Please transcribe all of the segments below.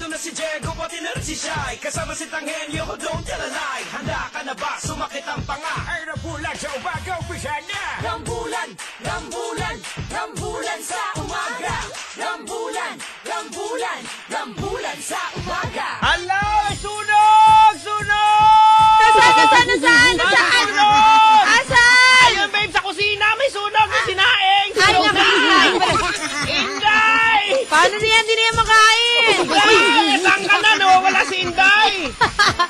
Nandito na si Diego, pati na rin si Shai. Kasama si Tanghenyo, don't tell a lie. Handa ka na ba? Sumakit ang panga. Ay, rambulan sa umaga, umpisa na. Rambulan, rambulan, rambulan sa umaga. Rambulan, rambulan, rambulan sa umaga. Hello! Sunog! Sunog! Nasaan? Sunog! Asan? Ayun, babe, sa kusina may sunog na sinaing. Ay, nakakain. Inday! Paano niya? Hindi na yan makain. Ay, saan ka na? Nawawala si Inday.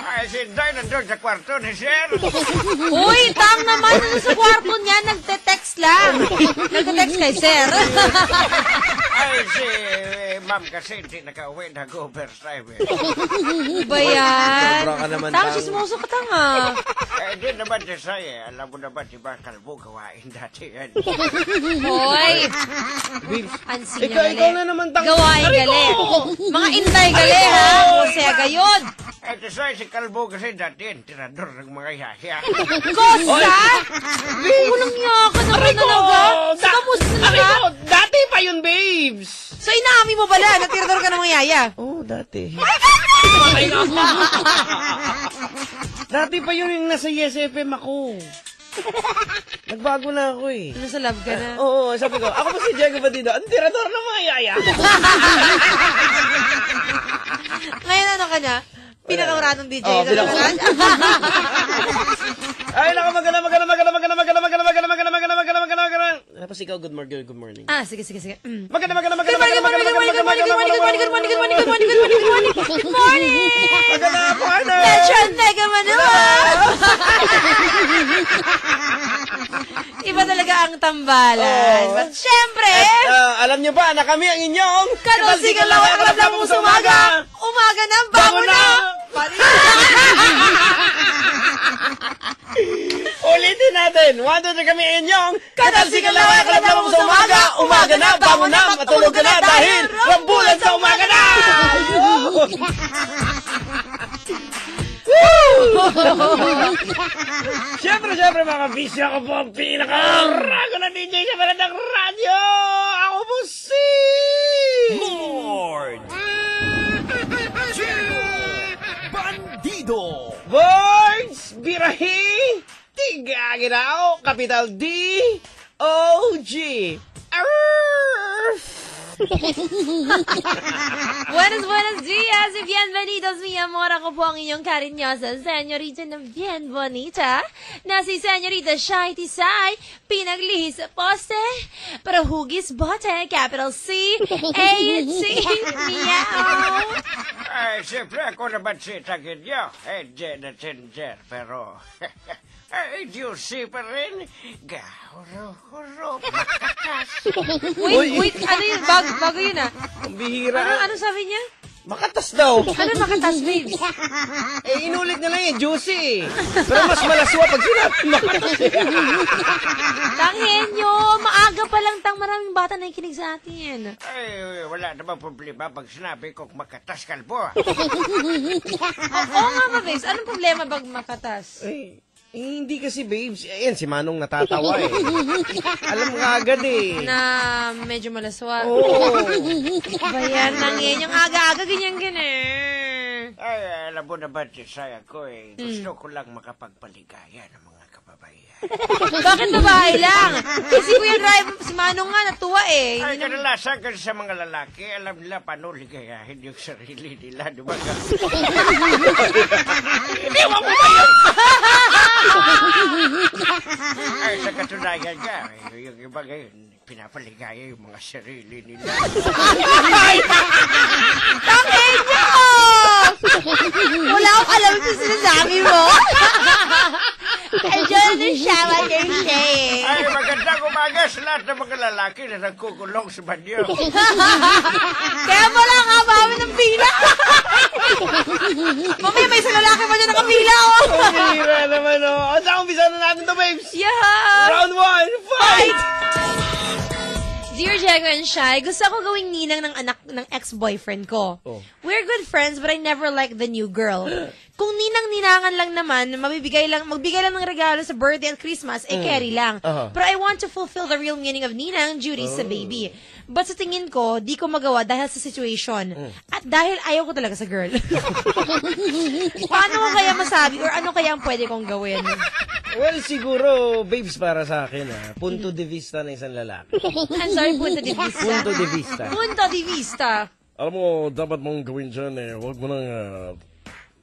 Ay, si Inday nandun sa kwarto ni Sir. Uy, tang naman. Nandun sa kwarto niya, nagte-text lang. Nagte-text kay Sir. Ay, si ma'am kasi hindi nakauwi, nag-overtime eh. Ba yan? Sobra ka naman, Tang, Tang. chismoso ka, tang ah. Eh, di naman si Say eh. Alam mo naman, di ba, kalbo gawain dati yan. Hoy, Babes, ansi ikaw na naman, Tang. Gawain gali. Mga Inday gali, ha? Kasi gayon. Eh, si Say, si kalbo kasi dati yan, tirador ng mga yaya. Kosa? Walang niya ka naman talaga. Sa kamusta talaga? Dati pa yun, babes. So, inaami mo pala, natirador ka ng mga yaya. Oo, dati. Patay ka. Dati pa yun yung nasa YesFM ako. Nagbago na ako eh. Ano sa love ka na? Oo, sabi ko, ako ba si Diego Batido? Ang tirador ng mga yaya. Ngayon ano ka na? Pinakamaratong DJ. Oo, Ay, nakamagana. Tapos ikaw, good morning. Ah, sige. Magana. Good morning. Magana, partner. Petron Tega Manua. Iba talaga ang tambalan. Oo. But syempre, Alam niyo ba na kami ang inyong Kalosigan Lawa Club na sa umaga. Umaga na, bago na. Ulitin natin. 1, 2, 3 kami ang inyong Katalsigan Lawa Club na sa umaga. Umaga na, bago na, matulog ka na dahil rambulan sa umaga na! Siyempre mga bisyo, ako po ang pinaka-rago na DJ sa Baladang Radio! Ako po si... Lord Bandido. Boys, Birahi, Tiga Ginao, Capital D, O-G. Buenos días y bienvenidos, mi amor. Ako po ang inyong karinyosa senyorita na bien bonita na si senyorita Shai Tisay, pinaglihis sa poste para hugis bote, capital C, A-T, meow. Ay, siyempre ako naman si Tanghenyo. Eh, na Ginger, pero... Ay, juicy pa rin. Gahuro-huro, makatas. Wait, ano yun? Bago yun ah. Ang bihira. Ano sabi niya? Makatas daw. Ano makatas, babes? Inulit na lang juicy. Pero mas malaswa pag sinabi makatas. Tanghenyo, maaga pa lang tang maraming bata na ikinig sa atin. Ay, wala namang problema pag sinabi kong makatas kalbo. Oo nga ba, babes? Anong problema pag makatas? Hindi kasi, babes. Ayan, si Manong natatawa eh. Alam nga agad eh. Na medyo malaswa. Oo. Bayan lang yan. Yung aga-aga, ganyan. Ay, alam mo naman si Saya ko eh. Gusto ko lang makapagpaligaya ng mga kababayan. Bakit babae lang? Si Kuya Drive, si Manong nga, natuwa eh. Ay, kadalasan kasi sa mga lalaki, alam nila paano ligayahin yung sarili nila, di ba? Iniwan mo ba yun? Ay, sa katunayan ka, yung iba ngayon, pinapaligaya yung mga sarili nila. Tanghenyo! Wala akong alam yung sinasabi mo. Andiyan na siya, Mother Shay. Ay, magandang umaga sa lahat ng mga lalaki na nagkukulong sa banyo. Kaya pala nga bawi ng pila. Mamaya may isang lalaki pa dyan nakapila, oh. Ang bihira naman, oh. Saan umpisa na natin to, babes? Yeah. Round 1, fight! Dear Diego and Shai, gusto ko gawing ninang ng anak ng ex-boyfriend ko. Oh. We're good friends, but I never liked the new girl. Kung ninang-ninangan lang naman, magbigay lang ng regalo sa birthday at Christmas, carry lang. Pero I want to fulfill the real meaning of ninang duties sa baby. But sa tingin ko, di ko magawa dahil sa situation. At dahil ayaw ko talaga sa girl. Paano ko kaya masabi or ano kaya ang pwede kong gawin? Well, siguro, babes, para sa akin, punto de vista ng isang lalaki. I'm sorry, punto de vista. Punto de vista. Punto de vista. Alam mo, dapat mong gawin dyan huwag mo nang,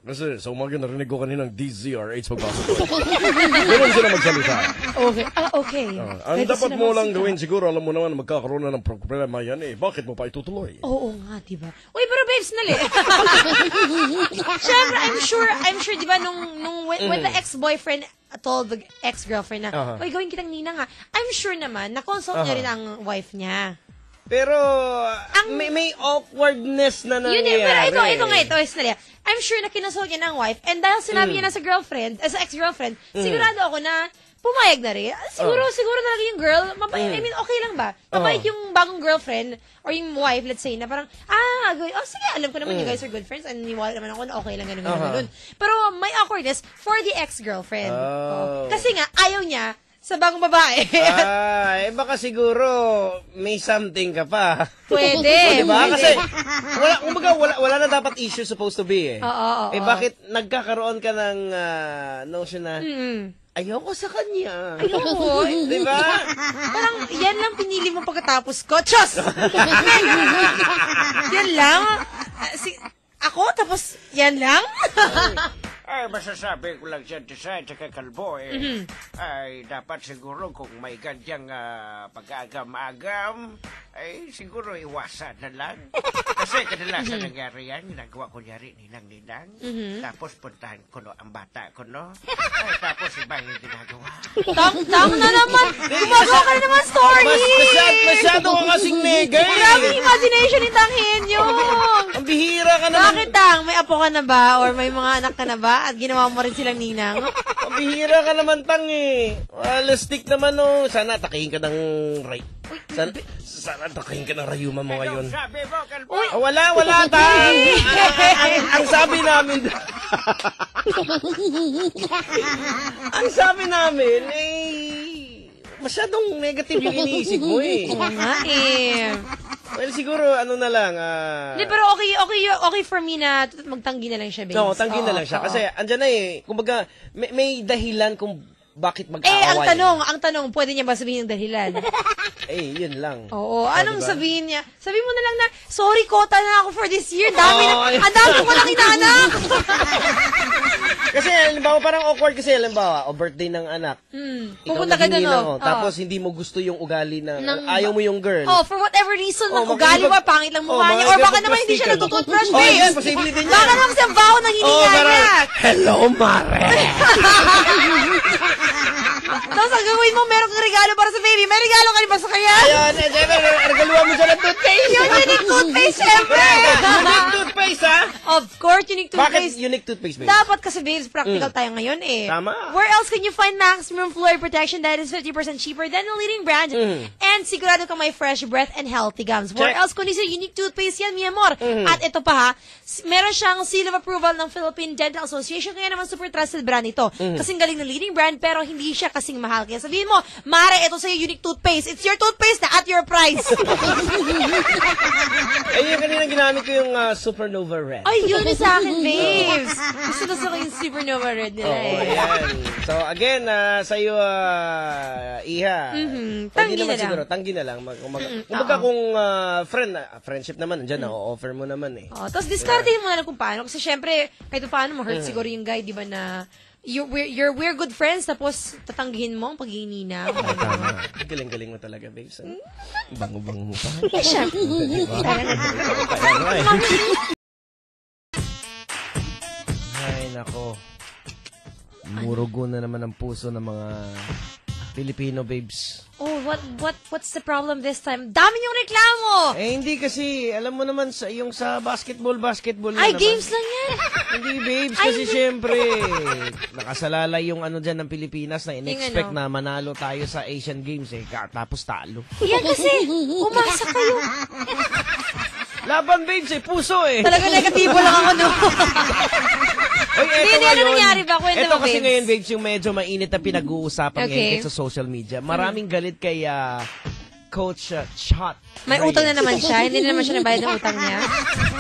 kasi sa umaga narinig ko kaninang DZRH pagpasok ko. Ganun sila magsalita. Okay. Okay. Ang Pwede dapat sila mo lang magsika. gawin siguro, alam mo naman, magkakaroon na ng problema yan bakit mo pa itutuloy? Oo nga, diba? Uy, pero babes, nali. Siyempre, I'm sure, diba, when the ex-boyfriend told the ex-girlfriend na, uy, gawin kitang ninang nga, I'm sure naman, na-consult niya rin ang wife niya. Pero, may awkwardness na nangyayari. Yun pero ito, Nali. I'm sure na kinonsult niya ng wife, and dahil sinabi niya na sa girlfriend, sa ex-girlfriend, sigurado ako na pumayag na rin. Siguro talaga yung girl, mabait. I mean, okay lang ba? Mabait yung bagong girlfriend, or yung wife, let's say, na parang, sige, alam ko naman you guys are good friends, and niwala naman ako na okay lang, ganun. Pero may awkwardness for the ex-girlfriend. Kasi nga, ayaw niya sa bagong babae. Baka siguro may something ka pa. Pwede. Diba? Pwede. Kasi wala na dapat issue supposed to be Oo. Bakit nagkakaroon ka ng notion na ayoko sa kanya? Ayoko. Diba? Parang, yan lang pinili mo pagkatapos ko. Diyos! Yan lang? Ako, tapos, yan lang? Ay, masasabi ko lang siya design sa kalbo ay dapat siguro kung may ganyang pag-agam-agam, ay siguro iwasan na lang. Kasi kadalasan nangyari yan, ginagawa ko nyari ninang-ninang, tapos puntahan ko ang bata ko, ay tapos iba yung ginagawa. Tama na naman! Gumagawa ka na naman story! Masyado ka kasing nega Grabe imagination ni Tang Henyo! Ang bihira ka naman. Bakit, Tang? May apo ka na ba? Or may mga anak ka na ba? At ginawa mo rin silang ninang? Ang bihira ka naman, Tang Alastik naman, Sana takihin ka ng Sana takihin ka ng rayuma mo ngayon. Sabi mo, kalbo! Wala, Tang! Ang sabi namin... ang sabi namin, masyadong negative yung iniisip mo Oo nga Well, siguro, na lang, Hindi, pero okay for me na magtanggi na lang siya, babes. No, tanggi na lang siya. Kasi, andyan na kumbaga, may dahilan kung bakit mag-aaway. Ang tanong, pwede niya ba sabihin ng dahilan? Yun lang. Oo, anong sabihin niya? Sabihin mo na lang na, sorry, kota na ako for this year. Ang dami ko lang inaanak. Kasi, halimbawa, parang awkward kasi, halimbawa, birthday ng anak. Pupunta ka doon, Tapos, hindi mo gusto yung ugali ayaw mo yung girl. For whatever reason, ng ugali mo, pangit lang mukha niya. Or baka naman hindi siya nagtutoothbrush, babes. Yes, posible din yan. Baka naman siya baho ng hininga niya. Hello, Mare! Tapos ang gawin mo, meron kang regalo para sa baby. May regalo ka rin ba sa kanya? Ayun, regaluhan mo siya ng toothpaste. Yung unique toothpaste, syempre. Unique toothpaste, ha? Of course, unique Bakit toothpaste. unique toothpaste, babe? Dapat kasi, babes, practical tayo ngayon Tama. Where else can you find maximum fluoride protection that is 50% cheaper than the leading brand? And sigurado kang may fresh breath and healthy gums. Where else kundi sa unique toothpaste yan, mi amor? At ito pa ha, meron siyang seal of approval ng Philippine Dental Association, kaya naman super trusted brand ito. Kasing galing ng leading brand, pero hindi siya kasing mahal. Kaya sabihin mo, Mare, ito sa'yo unique toothpaste. It's your toothpaste na at your price. Yung kanina ginamit ko yung Supernova Red. Ay, yun sa akin, babes. Gusto ko yung Supernova Red nila Ayan. So, again, sa'yo, Iha. Tanggi naman na lang. siguro, tanggi na lang. Kumbaga kung friendship naman, dyan, offer mo naman Tapos discartehin mo na lang kung paano. Kasi syempre, kahit paano ma-hurt siguro yung guy, di ba na, we're good friends, tapos tatanggihin mo ang paghihinina. Tama. Galing-galing mo talaga, babes. Bango-bango mo pa. Syempre. Ay, nako. Murugo na naman ang puso ng mga Filipino babes. Oh, what's the problem this time? Dami yung reklamo! Hindi kasi, alam mo naman, yung sa basketball na Ay, naman. games lang yan! Hindi, babes, kasi syempre, nakasalalay yung dyan ng Pilipinas na in-expect na manalo tayo sa Asian Games tapos talo. Yan kasi, umasa kayo. Laban, babes, puso Talaga negatibo lang ako, no? Oy, Hindi, ano nangyari ba? Kwento Ito mo, kasi babes. ngayon, babes, yung medyo mainit na pinag-uusapan Okay. ngayon sa social media. Maraming galit kay Coach Chot. May utang na naman siya. Hindi na naman siya nabayad ng utang niya.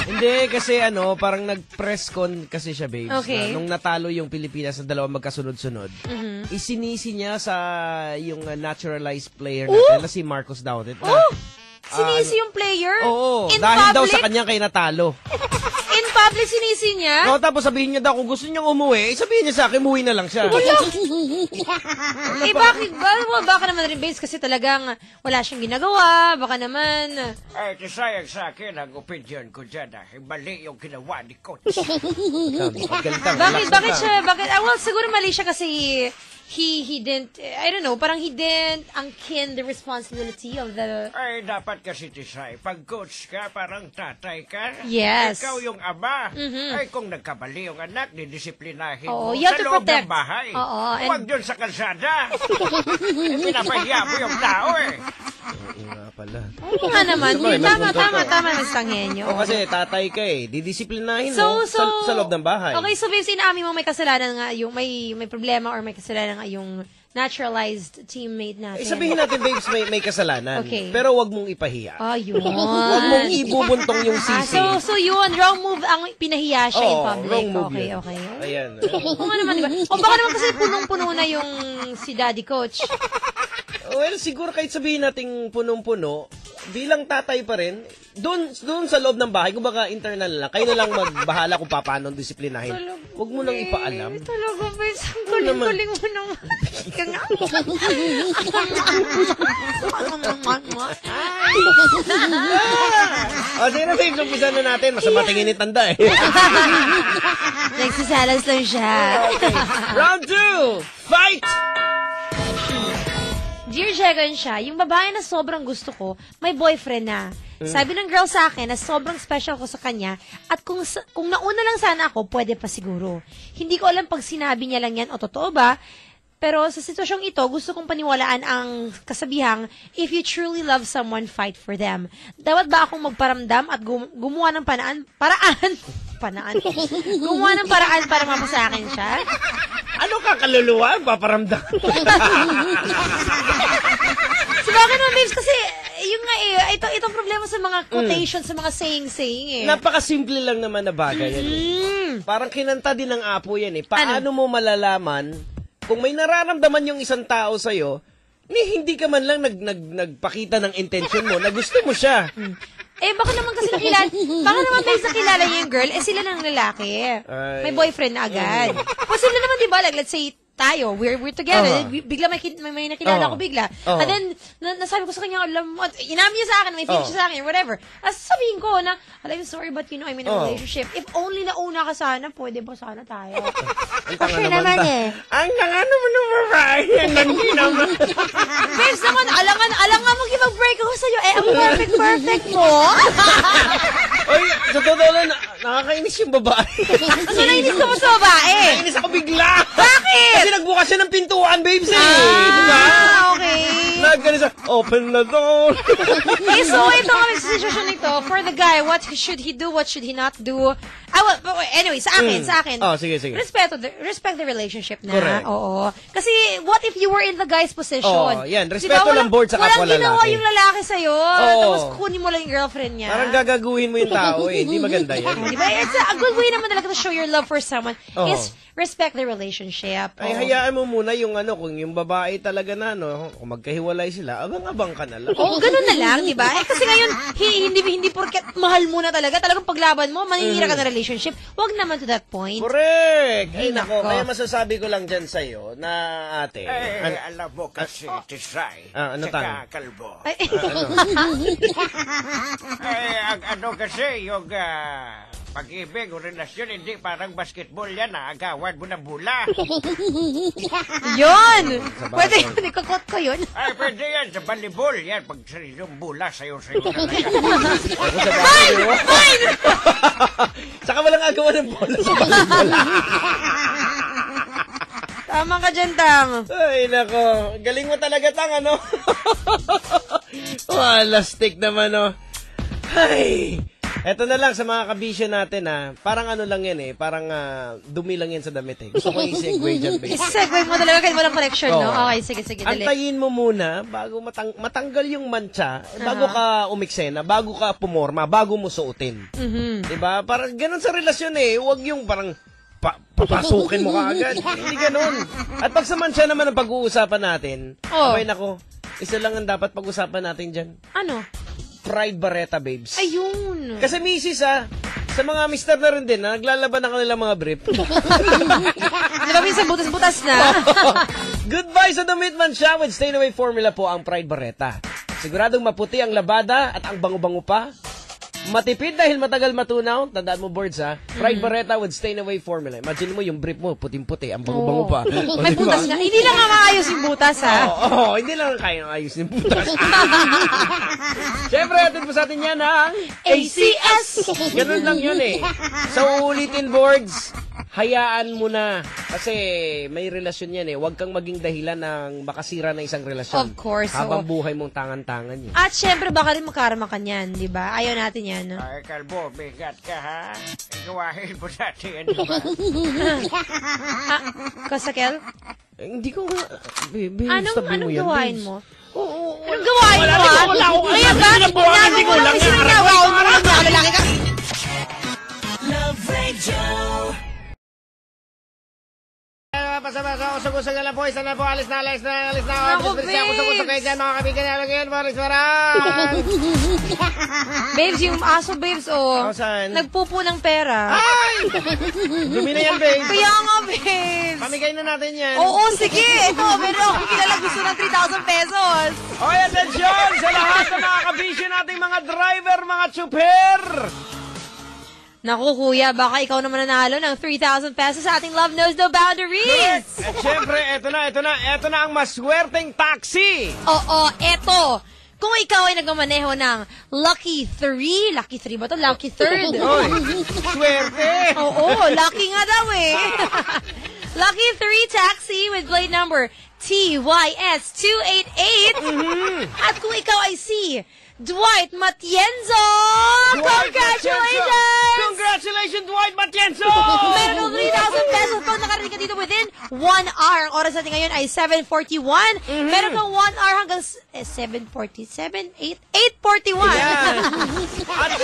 Hindi, kasi parang nag-press con kasi siya, babes. Okay. Na, nung natalo yung Pilipinas sa dalawang magkasunod-sunod, isinisi niya sa yung naturalized player natin na si Marcos Daudet. Sinisi yung player? Oo, In dahil daw public? sa kanya kayo natalo. In public, sinisi niya? No, tapos sabihin niya daw, kung gusto niyang umuwi, sabihin niya sa akin, umuwi na lang siya. Bakit ba? Baka naman rin, babes, kasi talagang wala siyang ginagawa. Baka naman. Ay, tisayang sa akin ang opinion ko dyan mali yung ginawa ni Coach. Bakit siya? Well, siguro mali siya kasi he didn't, I don't know, parang he didn't angkin the responsibility of the... Ay, dapat kasi tisay, pag coach ka, parang tatay ka. Yes. Ikaw yung ama. Ay, kung nagkamali yung anak, didisiplinahin Oo, mo you have sa to loob protect. ng bahay. Oo, and- Huwag dun sa kalsada. Pinapahiya mo yung tao Nga pala. Oo nga naman. Tama na sa Tanghenyo. O kasi tatay ka didisiplinahin mo sa loob ng bahay. Okay, so babes, inamin mo may kasalanan nga yung may problema or may kasalanan nga yung naturalized teammate natin. Sabihin natin, babes, may kasalanan. Okay. Pero wag mong ipahiya. Yun. Wag mong ibubuntong yung sisi. So yun, wrong move ang pinahiya siya in public. Wrong move Okay. yun. Ayan. Oo nga naman, diba? O baka naman kasi punong-puno na yung si Daddy Coach. Well, siguro kahit sabihin nating punong-puno, bilang tatay pa rin, doon sa loob ng bahay, kung baka internal lang, kayo na lang magbahala kung paano disiplinahin. Huwag mo nang ipaalam. Talaga ba? Ang galing-galing mo nang... Sige na, babes, umpisa na natin. Masama tingin ni Tanda Nagsisalas lang siya. Round 2! Fight! Dear Jegan siya, yung babae na sobrang gusto ko, may boyfriend na. Sabi ng girl sa akin na sobrang special ko sa kanya at kung nauna lang sana ako, pwede pa siguro. Hindi ko alam pag sinabi niya lang yan o totoo ba, pero sa sitwasyong ito, gusto kong paniwalaan ang kasabihang, if you truly love someone, fight for them. Dapat ba akong magparamdam at gumawa ng paraan? Gumawa ng paraan para mapasa akin siya? Ano ka, kaluluwa? Paparamdam. So, bakit naman, babes? Kasi, yung nga itong problema sa mga quotations, sa mga saying Napakasimple lang naman na bagay yan. Parang kinanta din ng apo yan Paano mo malalaman kung may nararamdaman yung isang tao sa'yo, hindi ka man lang nagpakita ng intention mo na gusto mo siya. Baka naman kasi nakilala niya yung girl, sila ng lalaki. May boyfriend na agad. Posible naman, di ba? Like, let's say, tayo, we're together, bigla may nakilala ko bigla. And then, nasabi ko sa kanya, alam mo, inamin niya sa akin, may feelings siya sa akin, whatever. Sabihin ko na, I'm sorry, but I'm in a relationship. If only nauna ka sana, pwede ba sana tayo? Kasi naman Ang tanga naman ng babae. Hindi naman. Babes naman, alam nga mag-break ako sa'yo. Ang perfect mo. Oy, sa totoo lang, nakakainis yung babae. Ano nainis ka mo sa babae? Nakainis ako bigla. Bakit? Kasi nagbukas siya ng pintuan, babes Okay. Nagganisa, open the door. So ito kami sa sitwasyon nito. For the guy, what should he do? What should he not do? Anyway, sa akin. Sige. Respect the relationship na. Correct. Oo. Kasi, what if you were in the guy's position? Yan. Respeto lang board sa kapwa lalaki. Walang ginawa yung lalaki sa'yo. Tapos kunin mo lang yung girlfriend niya. Parang gagaguhin mo yung tao Hindi maganda yan. Diba? It's a good way naman talaga to show your love for someone is respect the relationship. Ay, hayaan mo muna yung kung yung babae talaga na, kung magkahiwalay sila, abang-abang ka na lang. Ganun na lang, di ba? Kasi ngayon, hindi porket mahal mo na talagang paglaban mo, maninira ka na relationship. Huwag naman to that point. Correct! Ay, nako. Kaya masasabi ko lang dyan sa'yo na ate. Alam mo kasi, Tisay, ano tsaka Kalbo. Ay, Ang kasi, yung pag-ibig o relasyon, hindi parang basketball yan, agawan mo ng bola. yun! Pwede yun, ikakot ko yun. Ay, pwede yan, sa volleyball, yan, pag yung bola, sayo talaga. Fine! Saka walang agawa ng bola sa basketball. Tama ka dyan, Tang. Ay, nako. Galing mo talaga, Tang, Lastik naman, Ay, Eto na lang sa mga kabisyo natin parang ano lang yan parang dumi lang yan sa damit Gusto ko i-segue dyan, babe. Segue mo talaga kahit walang connection, no? Oo. Okay, sige, dali. Antayin mo muna bago matanggal yung mancha, bago ka umiksena, bago ka pumorma, bago mo suotin. Diba? Parang ganun sa relasyon Huwag yung parang papasukin mo kaagad. Hindi ganun. At pag sa mancha naman ang pag-uusapan natin, okay nako, isa lang ang dapat pag-usapan natin dyan. Ano? Pride Barretta, babes. Ayun. Kasi misis sa mga mister na rin din na naglalaban ng kanilang mga brief. Di ba minsan butas-butas na? Goodbye sa damit mancha with Stain Away formula po ang Pride Barretta. Siguradong maputi ang labada at ang bango-bango pa. Matipid dahil matagal matunaw. Tandaan mo, boards Pride Barretta with Stain Away formula. Imagine mo yung brief mo, puting-puti, ang bango-bango pa. May butas nga. Hindi lang maayos yung butas, hindi lang kaya ayos yung butas. Siyempre, atin po sa atin yan ang ACS! Ganun lang yun So, ulitin, boards, hayaan mo na. Kasi may relasyon yan Huwag kang maging dahilan ng makasira na isang relasyon. Of course. Habang buhay mong tangan-tangan yun. At syempre, baka rin makarama ka niyan, di ba? Ayaw natin yan, no? Ay, kalbo, bigat ka ha. Gawahin mo natin, di ba? Kasakel? Hindi ko baby, Anong mo yan, gawain babes. mo? Oo. Anong gawain mo, wala akong Kaya ba? hindi ko lang yan. Lalaki ka. Love Radio. Pasabasa, usog-usog na lang po. Isa na po, alis na. Naku, Usog-usog kayo dyan, mga kaibigan. Alagyan, Boris Maran. Babes, yung aso, babes, Saan? nagpupo ng pera. Ay! Dumi na yan, babe. Kaya nga, babes. Pamigay na natin yan. Oo, sige. Ito, meron akong kilala gusto ng 3,000 pesos. Okay, attention sa lahat ng mga kabisyo nating mga driver, mga tsuper. Naku, kuya, baka ikaw naman nanalo ng 3,000 pesos sa ating Love Knows No Boundaries. At syempre, eto na ang maswerteng taxi. Oo, eto. Kung ikaw ay nagmamaneho ng Lucky 3 ba to? Lucky 3rd. Oy, swerte. Oo, lucky nga daw Lucky 3 taxi with plate number TYS288. At kung ikaw ay si Dwight Matienzo! Congratulations! Congratulations, Dwight Matienzo! Meron ng 3,000 pesos pag nakarating ka dito within 1 hour. Ang oras natin ngayon ay 7:41. Meron kang 1 hour hanggang 7:47, 8:41. Yan. At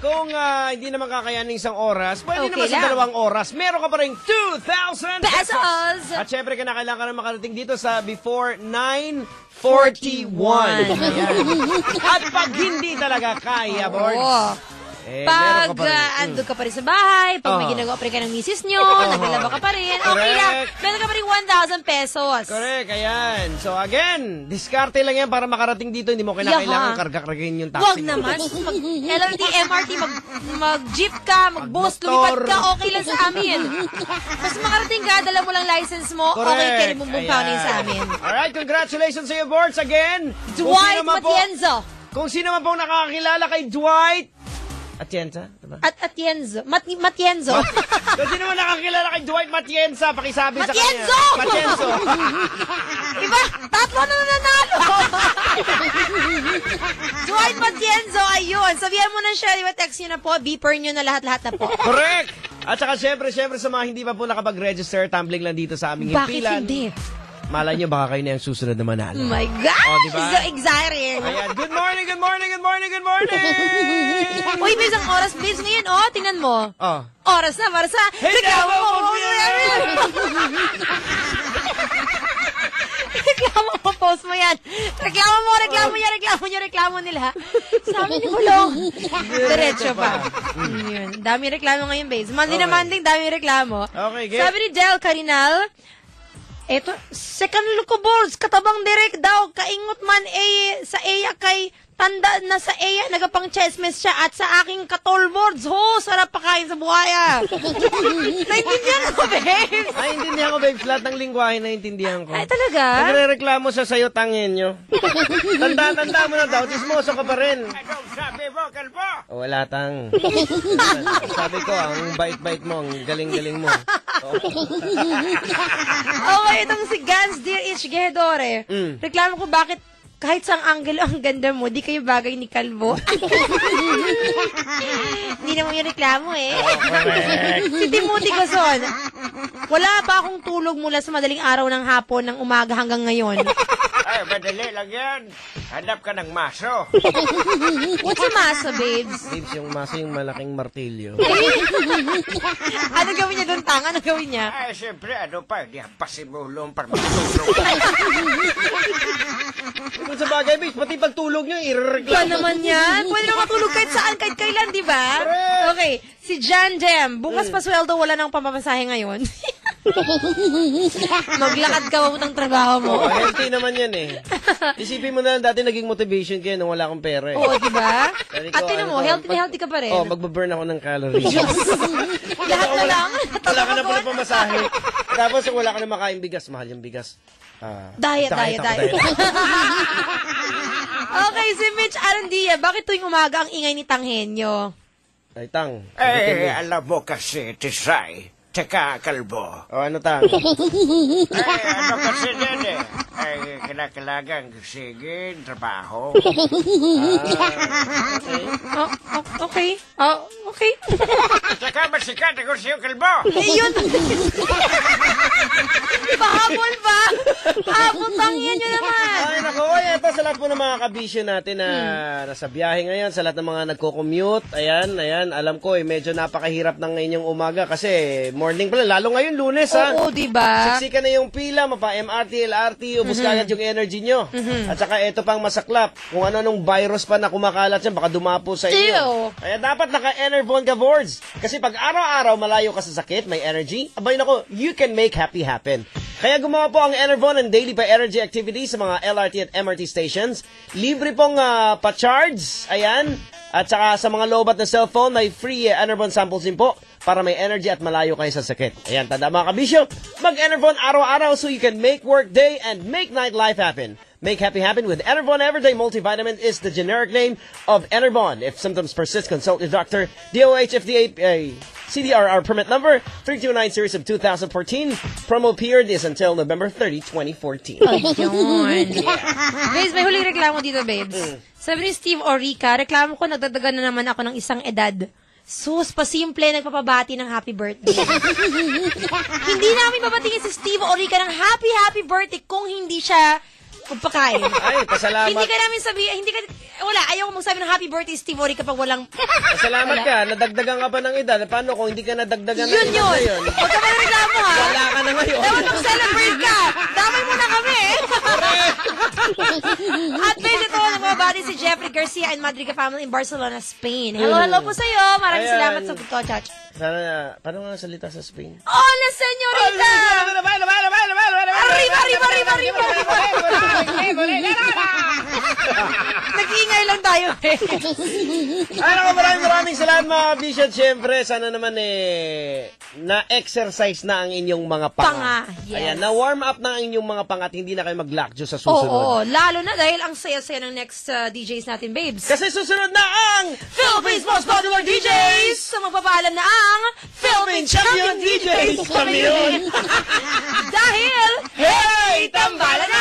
kung hindi naman kakayanin isang oras, pwede Okay naman sa lang. 2 oras, meron ka pa rin 2,000 Pesos! At syempre, kailangan ka na makarating dito sa before 9:41. Ayan. At pag hindi talaga kaya, boards, Oo. meron ka Pag pa rin. andun ka pa rin sa bahay, pag may Oo. ginagawa pa rin ka ng misis nyo, naglalaba ka pa rin, okay Correct. lang. Meron ka pa rin 1,000 pesos. Correct, ayan. So again, diskarte lang yan para makarating dito. Hindi mo kailangan karga-kargahin yung taxi. Wag naman. Mag-LRT, MRT, mag-jeep ka, mag-bus, Mag-motor. lumipad ka, okay lang sa amin. Mas makarating ka, dala mo lang license mo, okay ka rin bumumpa na yun sa amin. Alright, congratulations sa iyo, boards, again. Dwight Matienzo. Kung sino man pong nakakakilala kay Dwight Atienza, diba? At Atienzo. Matienzo. Kung sino man nakakilala kay Dwight Matienza, pakisabi sa kanya. Matienzo! Matienzo! Iba, tatlo na nanalo. Dwight Matienzo, ayun. Sabihan mo na siya, diba, text nyo na po, beeper nyo na lahat-lahat na po. Correct! At saka syempre sa mga hindi pa po nakapag-register, tumbling lang dito sa aming Bakit himpilan. hindi? Malay nyo, baka kayo na yung susunod na manalo. Oh my gosh! Oh, diba? So exciting! Ayan, good morning! Uy, bis ang oras, bis ngayon, tingnan mo. Oh. Oras na para sa reklamo mo. Reklamo mo, post mo yan. Reklamo nila. Sabi ni Bulong. Diretso pa. Yun. Dami reklamo ngayon, base. Monday na Monday, dami reklamo. Okay, get. Sabi ni Del Carinal, eto, second look ko, boards, katabang direct daw, kaingot man sa Eya kay tanda na sa Eya, nagapang chessmes siya at sa aking katol boards, sarap pakain sa buhaya. Naintindihan ko, babes. Naintindihan ko, babes. Lahat ng lingwahe naintindihan ko. Ay, talaga? Nagre-reklamo siya sa'yo, tangin nyo. Tanda mo na daw, tismoso ka pa rin. Anong sabi mo, kalbo? Wala tang. Sabi ko, ang bait-bait mo, ang galing-galing mo. Okay, itong si Gans Dear Ich Gehedore. Reklamo ko bakit kahit sa angulo ang ganda mo, di kayo bagay ni Kalbo. Hindi naman yung reklamo eh. Si Timothy Gozon, wala pa akong tulog mula sa madaling araw ng hapon ng umaga hanggang ngayon. Ay, madali lang yan. Hanap ka ng maso. What's a maso, babes? Babes, yung maso yung malaking martilyo. Ano gawin niya doon, Tang? Ano gawin niya? Ay, siyempre, ano pa, di pasimulong para matulog. Kung sa bagay, babes, pati pagtulog nyo, Ba irereklamo. naman yan? Pwede na matulog kahit saan, kahit kailan, di ba? Okay, si Jan Dem. Bukas pa sweldo, wala nang pamamasahe ngayon. Maglakad ka mabutang trabaho mo. Oh, healthy naman yan eh. Isipin mo na lang, dati naging motivation kayo nung wala akong pera eh. Oo, di ba? Sabi ko, At tinan mo, to, healthy na healthy ka pa rin. Oh, magbaburn ako ng calories. Lahat na lang. Wala ka na pala pamasahe. Tapos wala ka na makain bigas. Mahal yung bigas. Diet. Okay, si Mitch Arandia, bakit tuwing umaga ang ingay ni Tanghenyo? Ay, Tang. Alam mo kasi, Tisay, tsaka Kalbo. O, ano, Tang? Ano kasi din eh. Ay, kinakalagang sigin, trabaho. Okay. Okay. Tsaka masikat ako siyo, Kalbo. Yun. Pahabol pa. Habol, Tanghenyo naman. Ay, naku. Ay, ito sa lahat po ng mga kabisyo natin na nasa biyahe ngayon, sa lahat ng mga nagko-commute. Ayan. Alam ko, medyo napakahirap ng inyong umaga kasi morning pa lang. Lalo ngayon, Lunes, ha? Oo, diba? Siksikan na yung pila, mapa-MRT, LRT, ubus kagad yung energy nyo. At saka ito pang masaklap, kung ano-anong virus pa na kumakalat yan, baka dumapo sa inyo. Ew. Kaya dapat naka-Enervon ka, boards. Kasi pag araw-araw malayo ka sa sakit, may energy, abay nako, you can make happy happen. Kaya gumawa po ang Enervon ng daily pa-energy activity sa mga LRT at MRT stations. Libre pong pa-charge, ayan. At saka sa mga lobat na cellphone, may free Enervon samples din po para may energy at malayo kayo sa sakit. Ayan, tanda mga kabisyo, mag-Enervon araw-araw so you can make work day and make night life happen. Make happy happen with Enervon Everyday Multivitamin is the generic name of Enervon. If symptoms persist, consult your doctor. DOH FDA CDRR permit number 329 series of 2014. Promo period is until November 30, 2014. Ayun. Guys, may huling reklamo dito, babes. Sabi ni Steve Orica, reklamo ko, nagdadagan na naman ako ng isang edad. Sus, pasimple, nagpapabati ng happy birthday. Hindi namin babatingin si Steve Orica ng happy birthday kung hindi siya magpakain. Ay, pasalamat. Hindi ka namin sabihin, wala, ayaw ko magsabi ng happy birthday, Steve Orica, kapag walang... Pasalamat ka, nadagdagan ka pa ng edad. Paano kung hindi ka nadagdagan ng Yun. edad? Huwag ka may reklamo, ha? Wala ka na ngayon. Dapat mag-celebrate ka. Damay mo na kami. At base ito, nagmabati si Jeffrey Garcia and Madriga family in Barcelona, Spain. Hello po sa iyo. Maraming Ayan. salamat sa pagko-chat. Sana, paano nga salita sa Spain? Hola, senyorita! Arriba! Nag-iingay lang tayo eh. Ay, naku, maraming salamat mga bisyo. Siyempre, sana naman na-exercise na ang inyong mga panga. Yes. Ayan, na-warm up na ang inyong mga panga at hindi na kayo mag-lockjaw sa Oo, susunod. lalo na dahil ang saya-saya ng next DJs natin, babes. Kasi susunod na ang Philippines Most Popular DJs! So magpapaalam na ang Philippine Champion DJs! Kami yun! Dahil, Hey! tambala na!